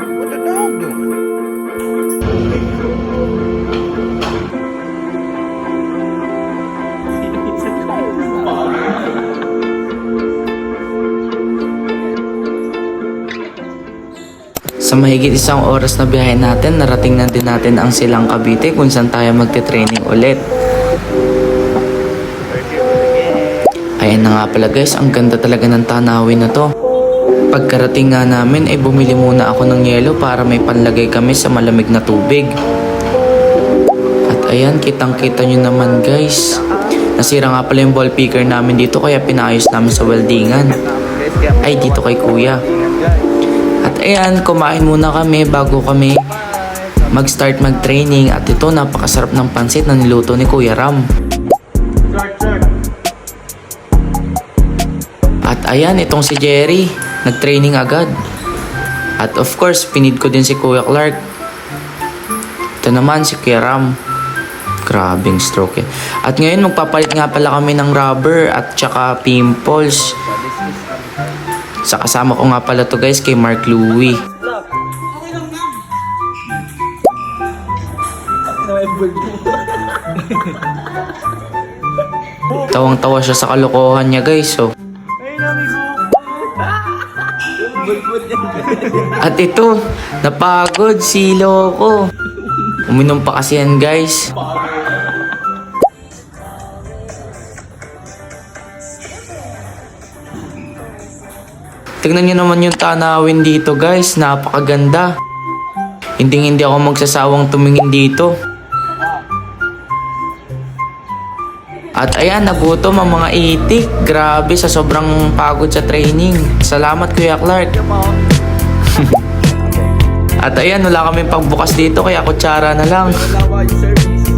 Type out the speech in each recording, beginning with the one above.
What the dog doing? Sa mahigit isang oras na biyahe natin, narating na din natin ang Silang Cavite kung saan tayo magte-training ulit. Ayan na nga pala guys, ang ganda talaga ng tanawin na to. Pagkarating nga namin ay bumili muna ako ng yelo para may panlagay kami sa malamig na tubig. At ayan, kitang-kita nyo naman guys. Nasira nga pala yung ball picker namin dito kaya pinayos namin sa weldingan. Ay, dito kay kuya. At ayan, kumain muna kami bago kami mag-start mag-training. At ito, napakasarap ng pansit na niluto ni Kuya Ram. At ayan, itong si Jerry, nag-training agad. At of course, pinid ko din si Kuya Clark. Ito naman si Kuya Ram. Grabing stroke eh. At ngayon, magpapalit nga pala kami ng rubber at tsaka pimples. Sa kasama ko nga pala to guys kay Mark Louie. Tawang-tawa siya sa kalokohan niya guys. So. At ito, napagod si Loco. Uminom pa kasi yan guys. Tignan nyo naman yung tanawin dito guys, napakaganda. Hindi ako magsasawang tumingin dito. At ayan, nagutom ang mga itik. Grabe sa sobrang pagod sa training. Salamat Kuya Clark. At ayan, wala kaming pagbukas dito kaya kutsara na lang.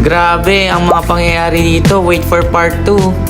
Grabe ang mga pangyayari dito. Wait for part 2.